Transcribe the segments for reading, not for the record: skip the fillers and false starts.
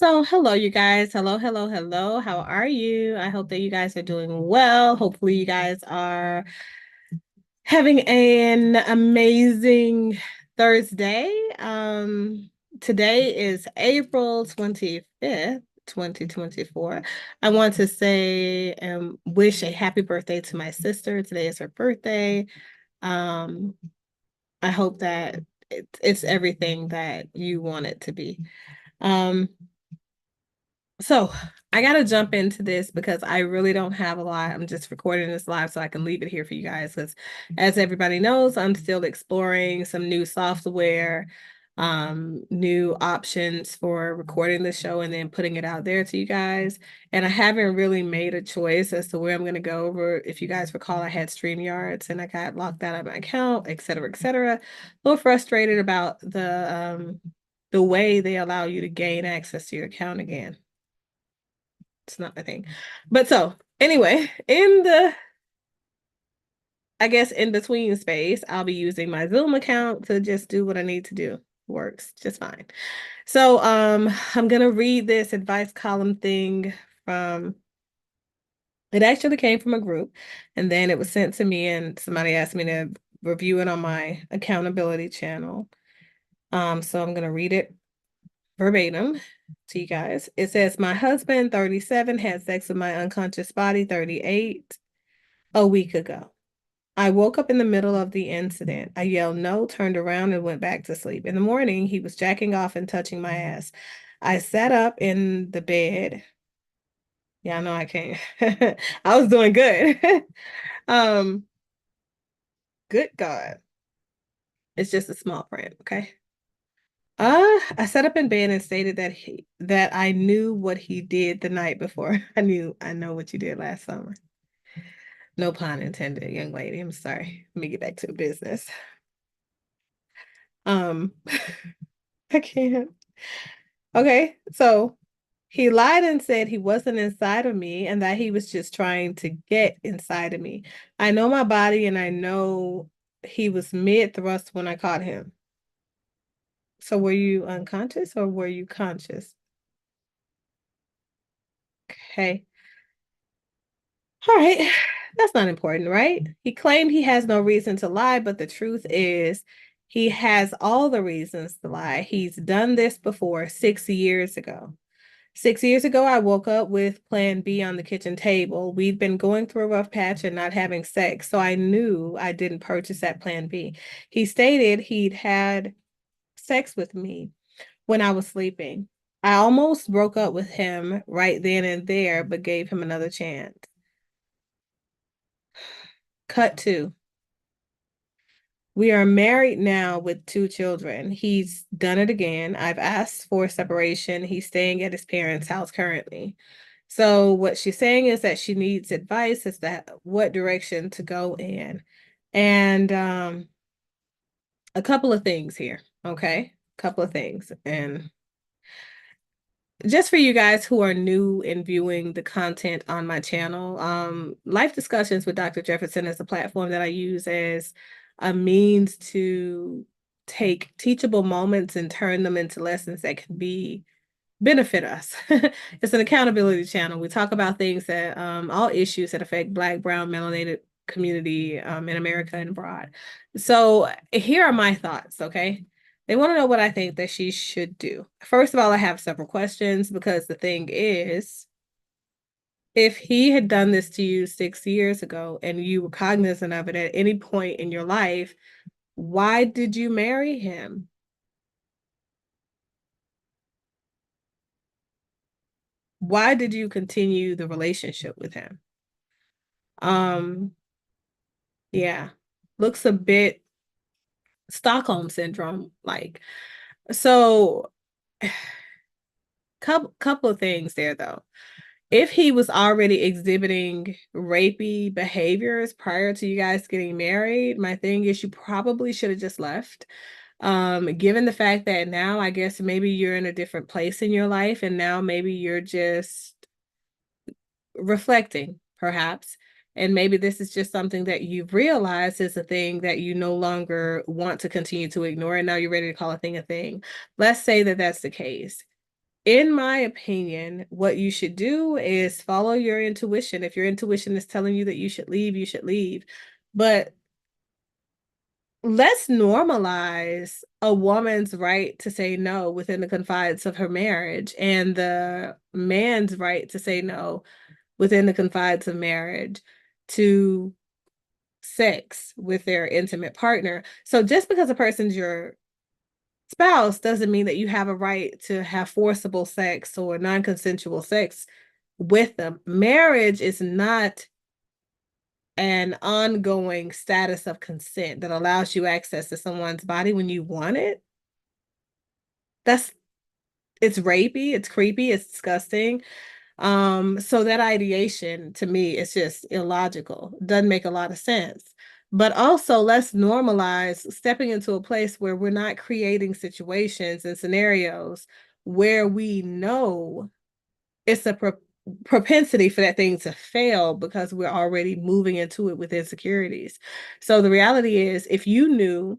So, hello, you guys. Hello, hello, hello. How are you? I hope that you guys are doing well. Hopefully, you guys are having an amazing Thursday. Today is April 25th, 2024. I want to say and wish a happy birthday to my sister. Today is her birthday. Um, I hope that it's everything that you want it to be. Um, So I gotta jump into this because I really don't have a lot. I'm just recording this live so I can leave it here for you guys. Because as everybody knows, I'm still exploring some new software, new options for recording the show and then putting it out there to you guys. And I haven't really made a choice as to where I'm gonna go over. If you guys recall, I had StreamYards and I got locked out of my account, et cetera, et cetera. A little frustrated about the way they allow you to gain access to your account again. It's not my thing. But so anyway, I guess in between space, I'll be using my Zoom account to just do what I need to do. Works just fine. So I'm gonna read this advice column thing from it actually came from a group, and then it was sent to me, and somebody asked me to review it on my accountability channel. So I'm gonna read it verbatim to you guys. It says, my husband, 37, had sex with my unconscious body, 38, a week ago. I woke up in the middle of the incident. I yelled no, turned around, and went back to sleep. In the morning, he was jacking off and touching my ass. I sat up in the bed. Yeah, I know I can't. I was doing good. um, Good God. It's just a small print, okay? I sat up in bed and stated that I knew what he did the night before. I know what you did last summer. No pun intended, young lady. I'm sorry. Let me get back to the business. Um, I can't. Okay, so he lied and said he wasn't inside of me and that he was just trying to get inside of me. I know my body and I know he was mid-thrust when I caught him. So were you unconscious or were you conscious? Okay. All right. That's not important, right? He claimed he has no reason to lie, but the truth is he has all the reasons to lie. He's done this before 6 years ago. 6 years ago, I woke up with Plan B on the kitchen table. We'd been going through a rough patch and not having sex, so I knew I didn't purchase that Plan B. He stated he'd had sex with me when I was sleeping. I almost broke up with him right then and there, but gave him another chance. Cut to. We are married now with 2 children. He's done it again. I've asked for separation. He's staying at his parents' house currently. So what she's saying is that she needs advice as to what direction to go in. And a couple of things here, okay? A couple of things. And just for you guys who are new in viewing the content on my channel, Life Discussions with Dr. Jefferson is a platform that I use as a means to take teachable moments and turn them into lessons that can be benefit us. It's an accountability channel. We talk about things that all issues that affect Black, brown, melanated community in America and abroad. So here are my thoughts, okay? They want to know what I think that she should do. First of all, I have several questions because the thing is, if he had done this to you 6 years ago and you were cognizant of it at any point in your life, why did you marry him? Why did you continue the relationship with him? Um, yeah, looks a bit Stockholm syndrome like. So, couple of things there though. If he was already exhibiting rapey behaviors prior to you guys getting married, my thing is you probably should have just left. Given the fact that now I guess maybe you're in a different place in your life and now maybe you're just reflecting, perhaps. And maybe this is just something that you've realized is a thing that you no longer want to continue to ignore. And now you're ready to call a thing a thing. Let's say that that's the case. In my opinion, what you should do is follow your intuition. If your intuition is telling you that you should leave, you should leave. But let's normalize a woman's right to say no within the confines of her marriage and the man's right to say no within the confines of marriage to sex with their intimate partner. So just because a person's your spouse doesn't mean that you have a right to have forcible sex or non-consensual sex with them. Marriage is not an ongoing status of consent that allows you access to someone's body when you want it. That's it's rapey, it's creepy, it's disgusting. So that ideation to me is just illogical. Doesn't make a lot of sense. But also, let's normalize stepping into a place where we're not creating situations and scenarios where we know it's a propensity for that thing to fail because we're already moving into it with insecurities. So the reality is, if you knew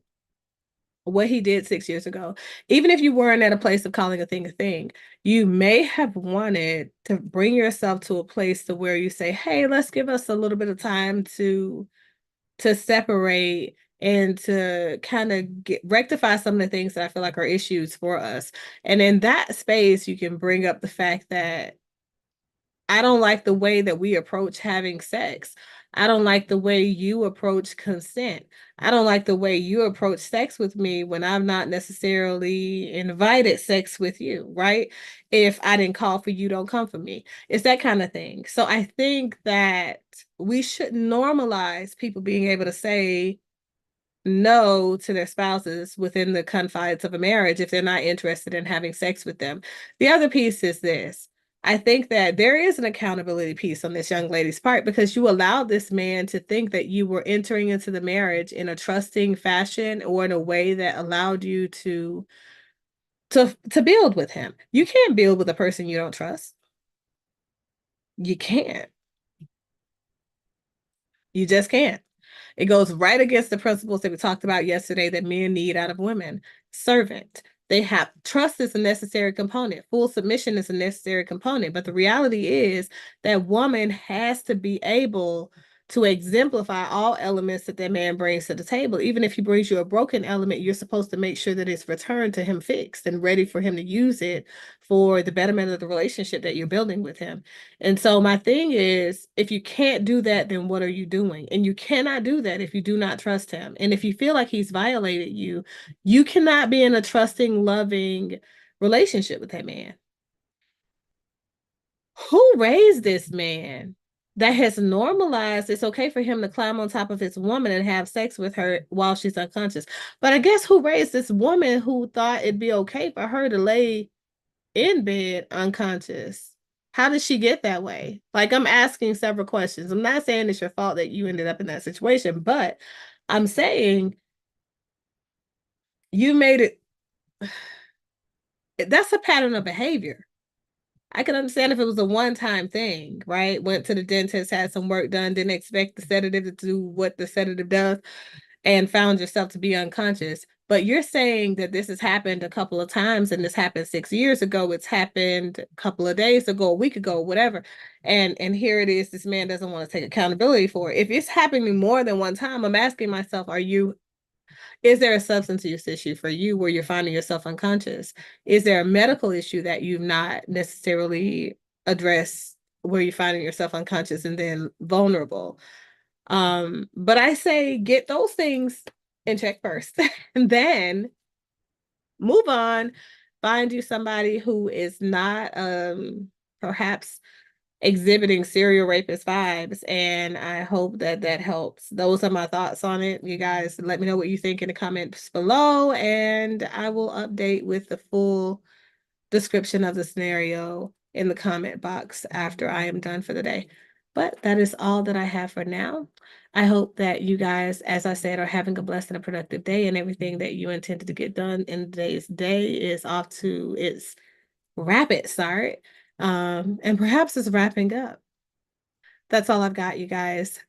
what he did 6 years ago, even if you weren't at a place of calling a thing, you may have wanted to bring yourself to a place to where you say, hey, let's give us a little bit of time to separate and to kind of get rectify some of the things that I feel like are issues for us. And in that space, you can bring up the fact that I don't like the way that we approach having sex. I don't like the way you approach consent. I don't like the way you approach sex with me when I've not necessarily invited sex with you, right? If I didn't call for you, don't come for me. It's that kind of thing. So I think that we should normalize people being able to say no to their spouses within the confines of a marriage if they're not interested in having sex with them. The other piece is this. I think that there is an accountability piece on this young lady's part because you allowed this man to think that you were entering into the marriage in a trusting fashion or in a way that allowed you to build with him. You can't build with a person you don't trust. You can't. You just can't. It goes right against the principles that we talked about yesterday that men need out of women. Servant. They have trust is a necessary component. Full submission is a necessary component. But the reality is that woman has to be able to exemplify all elements that that man brings to the table. Even if he brings you a broken element, you're supposed to make sure that it's returned to him fixed and ready for him to use it for the betterment of the relationship that you're building with him. And so my thing is, if you can't do that, then what are you doing? And you cannot do that if you do not trust him. And if you feel like he's violated you, you cannot be in a trusting, loving relationship with that man. Who raised this man that has normalized it's okay for him to climb on top of his woman and have sex with her while she's unconscious? But I guess who raised this woman who thought it'd be okay for her to lay in bed unconscious? How did she get that way? Like, I'm asking several questions. I'm not saying it's your fault that you ended up in that situation, but I'm saying you made it. That's a pattern of behavior. I can understand if it was a one-time thing, right? Went to the dentist, had some work done, didn't expect the sedative to do what the sedative does, and found yourself to be unconscious. But you're saying that this has happened a couple of times and this happened 6 years ago. It's happened a couple of days ago, a week ago, whatever. And here it is, this man doesn't want to take accountability for it. If it's happening more than one time, I'm asking myself, is there a substance use issue for you where you're finding yourself unconscious? Is there a medical issue that you've not necessarily addressed where you're finding yourself unconscious and then vulnerable? But I say get those things in check first and then move on, find you somebody who is not perhaps exhibiting serial rapist vibes, and I hope that that helps. Those are my thoughts on it. You guys let me know what you think in the comments below, and I will update with the full description of the scenario in the comment box after I am done for the day. But that is all that I have for now. I hope that you guys, as I said, are having a blessed and a productive day, and everything that you intended to get done in today's day is off to its rapid start. And perhaps it's wrapping up. That's all I've got, you guys.